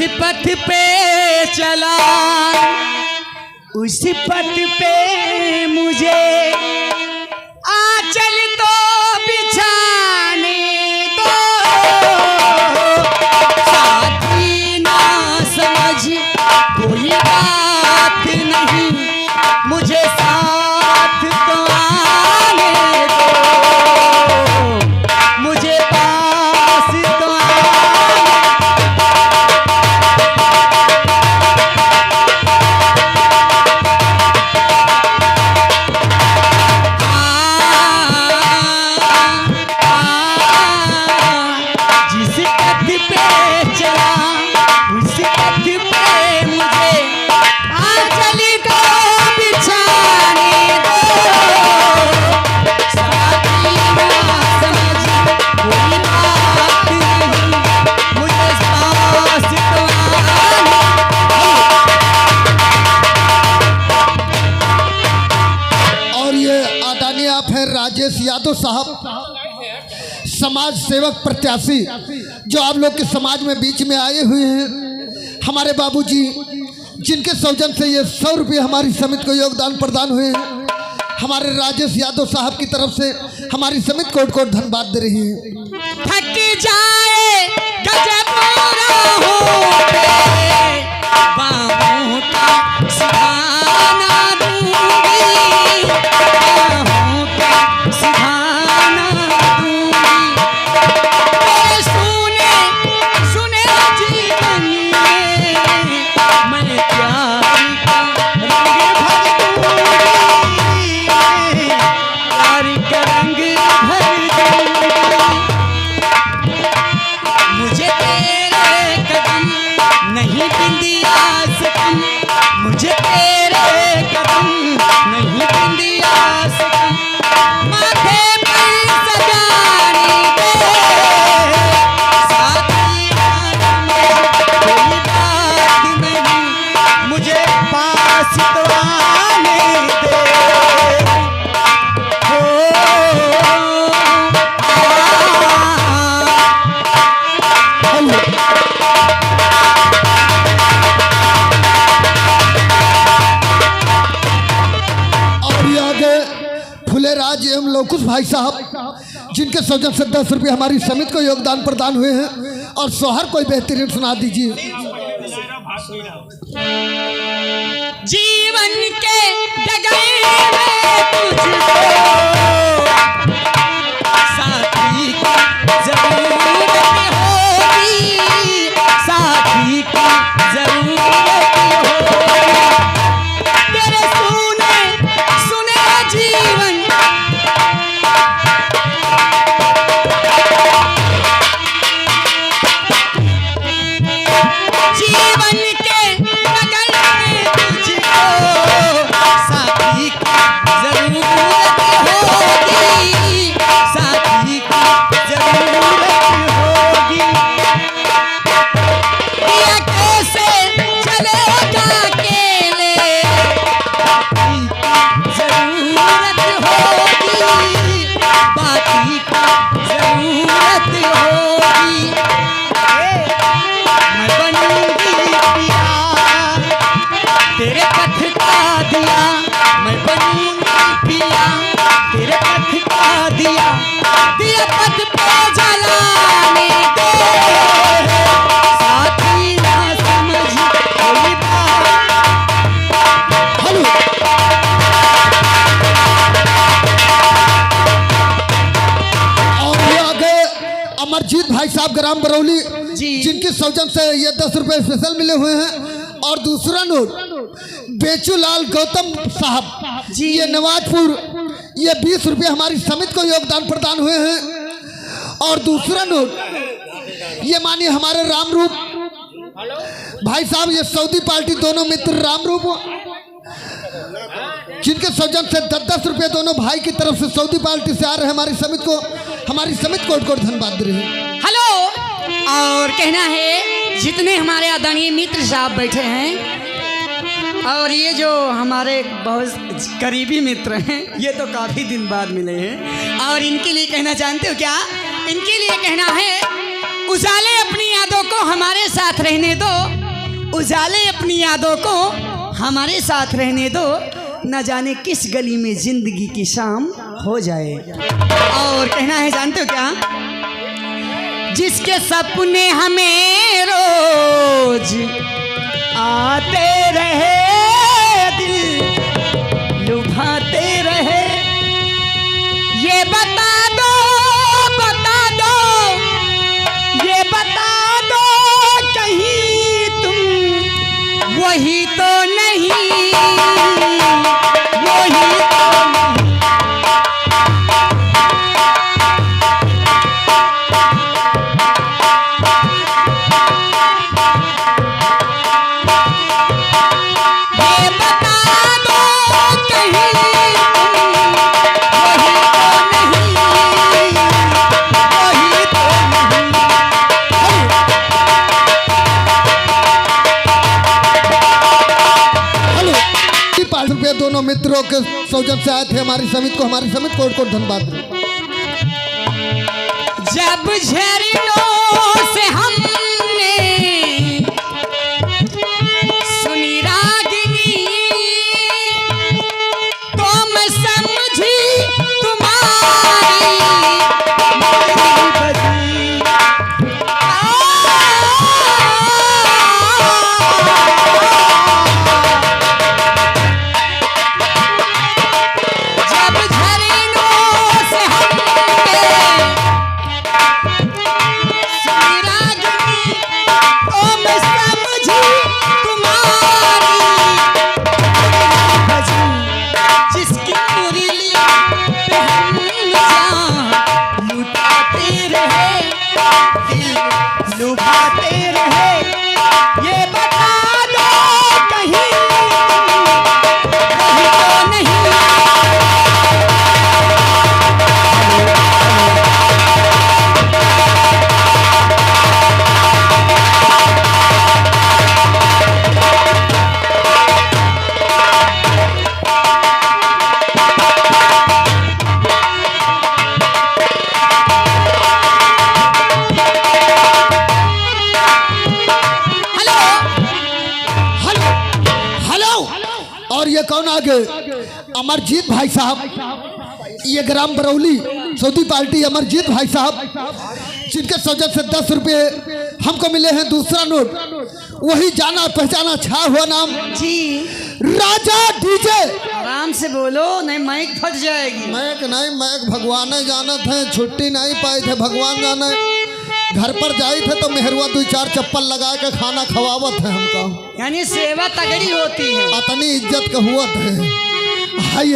पथ पे चला, उस पथ पे मुझे आंचल तो बिछाने दो। साथी ना समझ कोई बात नहीं, मुझे साथ तो आने दो, मुझे पास तो राजेश यादव साहब, समाज सेवक प्रत्याशी, जो आप लोग के समाज में बीच में आए हुए हैं। हमारे बाबूजी जिनके सौजन से ये 100 रुपये हमारी समिति को योगदान प्रदान हुए हैं, हमारे राजेश यादव साहब की तरफ से हमारी समिति कोट कोट धन्यवाद दे रही है। थक जाए गजब हो बाहों का सिखाना दूंगी, बाहों का सिखाना दूंगी। सुने सुने जीवन में मैं प्यार का रंग भर दूंगी, प्यार का रंग भर दूंगी। मुझे तेरे कदम नहीं बिंदिया से कम, मुझे तेरे कदम नहीं बिंदिया से कम, माथे पर सजाने दे। साथी कोई बात नहीं, मुझे पास तो आने दे। फुलेराज एवं लोकुश भाई साहब, जिनके सौजन से 10 रुपये हमारी समिति को योगदान प्रदान हुए हैं। और सोहर कोई बेहतरीन सुना दीजिए। जीवन के डगर में तुझको साथी की जरूरत होगी, साथी की जरूरत होगी। तेरे सुने सुने जीवन जीवन के डगर में तुझको साथी की जरूरत होगी, साथी की जरूरत होगी। ये कैसे चलेगा अकेले, साथी की जरूरत होगी, बाकी की जरूरत होगी। मैं बनूंगी पिया तेरे पथ का दिया, मैं बनूंगी पिया तेरे पथ का दिया, दिया पथ पे जलाने दे। साथी ना समझ कोई बात। और ये आगे अमरजीत भाई साहब ग्राम बरौली, जी। जिनके सौजन से ये 10 रुपये स्पेशल मिले हुए हैं। और दूसरा नोट बेचूलाल गौतम साहब जी। ये नवाजपुर, ये 20 रुपये हमारी समिति को योगदान प्रदान हुए हैं। और दूसरा नोट ये मानिए हमारे रामरूप भाई साहब, ये सऊदी पार्टी दोनों मित्र रामरूप, जिनके सौजन से 10-10 रुपये दोनों भाई की तरफ से सऊदी पार्टी से आ रहे हैं हमारी समिति को कोट धन्यवाद दे रही है। हेलो, और कहना है जितने हमारे आदरणीय मित्र साहब बैठे हैं और ये जो हमारे बहुत करीबी मित्र हैं, ये तो काफ़ी दिन बाद मिले हैं। और इनके लिए कहना जानते हो क्या? इनके लिए कहना है उजाले अपनी यादों को हमारे साथ रहने दो, उजाले अपनी यादों को हमारे साथ रहने दो, न जाने किस गली में जिंदगी की शाम हो जाए। और कहना है जानते हो क्या, जिसके सपने हमें रोज आते रहे, दिल लुभाते रहे, ये बता दो, बता दो, ये बता दो कहीं तुम वही तो नहीं, वही तो नहीं। ये बता दो कहीं तुम वही तो नहीं, वही तो हेलो 5 रुपये दोनों मित्रों के सौजन से आए थे हमारी समिति को, हमारी समिति को धन्यवाद दें। जब झरनों से हमने सुनी रागिनी, तो मैं समझी तुम्हारी बदी। जब झरनों से हमने सुनी रागिनी, तो मैं समझी तुम्हारी भजी। जिसकी मुरली पे हम जान लुटाते रहे, दिल लुभाते रहे, ये बता दो कहीं वही तो नहीं। हेलो हेलो हेलो और ये कौन आगे? अमरजीत भाई साहब, ये ग्राम बरौली सऊदी पार्टी अमरजीत भाई साहब, जिनके सौजन से 10 रुपये हमको मिले हैं। दूसरा नोट वही जाना पहचाना छा हुआ नाम जी, राजा डीजे। आराम से बोलो नहीं माइक फट जाएगी। मैक नहीं, मैक भगवान जानत है, छुट्टी नहीं पाए थे भगवान जाने। घर पर जाए थे तो मेहरुआ 2-4 चप्पल लगा के खाना खवावत है हमको, यानी सेवा तगड़ी होती है। अतनी इज्जत का हुआ है। हाय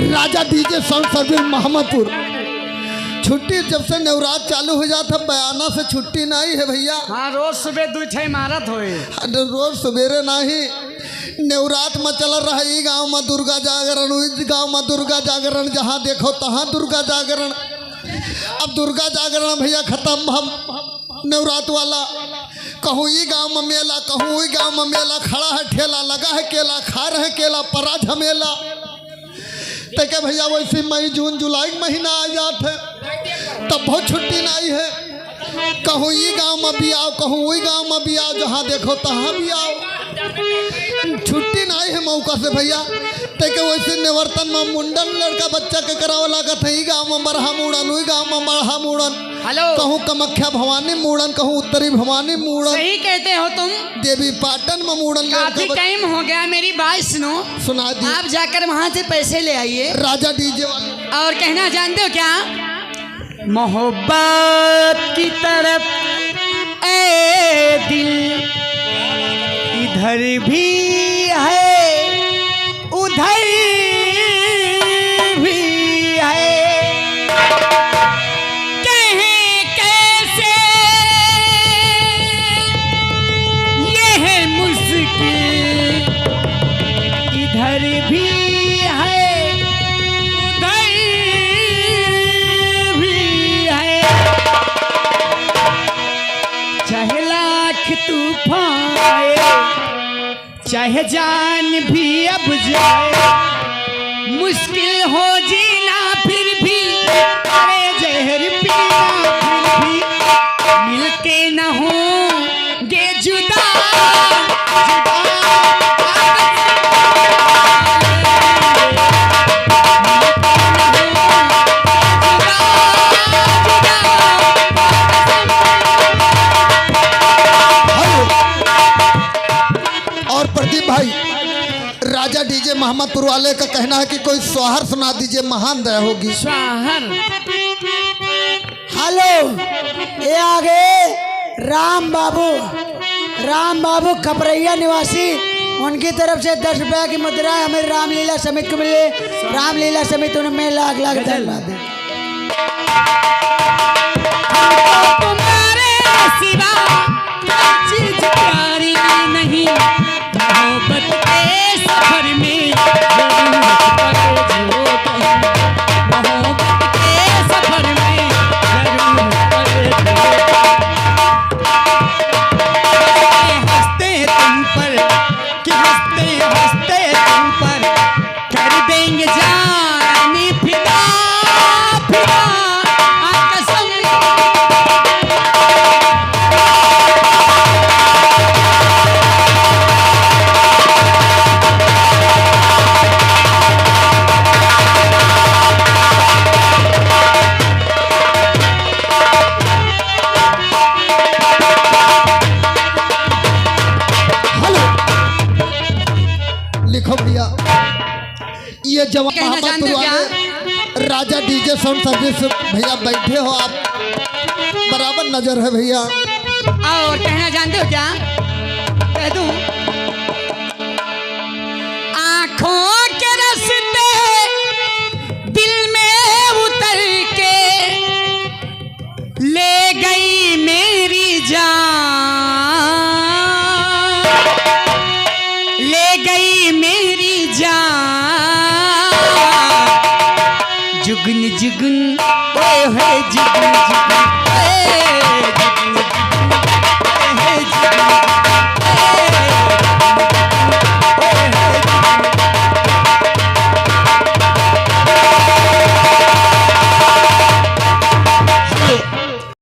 राजा डीजे साउंड सर्विस मोहम्मदपुर। छुट्टी जब से नवरात चालू हो जाता बयाना से छुट्टी नहीं है भैया। हाँ, रोज सुबह 2-6 इमारत होए। रोज सवेरे नहीं, नवरात में चल रहा है। गाँव में दुर्गा जागरण, इस गाँव में दुर्गा जागरण, जहाँ देखो तहाँ दुर्गा जागरण। अब दुर्गा जागरण भैया खत्म, हम नवरात वाला कहूँ ई गाँव में मेला, कहूँ ई गाँव में मेला, खड़ा है ठेला, लगा है केला, खा रहे केला, परा झमेला। तो क्या भैया वैसे मई जून जुलाई महीना आ जाते तब बहुत छुट्टी नहीं है। कहूँ ई गाँव में भी आओ, कहूँ वही गाँव में भी आओ, जहाँ देखो तहाँ भी आओ, छुट्टी नहीं है मौका से भैया। ते वैसे निवर्तन में मुंडन लड़का बच्चा के कराव लागत है। ई गाँव में बरहा मुड़न, वही गाँव में बरहा मुड़न, हेलो कहूँ कामाख्या भवानी मुड़न, कहूँ उत्तरी भवानी मुड़न, सही कहते हो तुम। देवी पाटन में मुड़न। काफी टाइम हो गया, मेरी बात सुनो, सुना दी। आप जाकर वहाँ से पैसे ले आइए। राजा डीजे वाले और कहना जानते हो क्या, मोहब्बत की तरफ ए दिल इधर भी है उधर भी है, कहें कैसे ये है मुश्किल, इधर भी है उधर भी है, चाहे लाख तूफान आए, चाहे जान भी अब जाए, मुश्किल हो जीना फिर भी, अरे जहर पीना फिर भी, मिल न होंगे जुदा और प्रदीप भाई, राजा डीजे मोहम्मदपुर वाले का कहना है कि कोई सोहर सुना दीजिए, महान दया होगी। स्वाहर। हेलो, ये आगे राम बाबू खपरैया निवासी, उनकी तरफ से 10 रुपया की मुद्रा हमें रामलीला समिति को मिले। रामलीला समिति उनमें लाख धन्यवाद। तुम्हारे सिवा चीज प्यारी नहीं, मोहब्बत के सफर में जरूरत पड़े जो कहीं, मोहब्बत के सफर में जरूरत पड़े जो हंसते तुम पर कि हंसते हंसते तुम पर कर देंगे जाने फिदा फिदा कसम। लिखो भैया, ये जवान कहना मोहम्मदपुर जानते हो वाले राजा डीजे साउंड सर्विस भैया बैठे हो आप, बराबर नजर है भैया। और कहना जानते हो क्या, कह दूं, आंखों के रास्ते दिल में उतर के ले गई मेरी जान, ले गई मेरी जान, जुगन जुगन ओए होए जुगन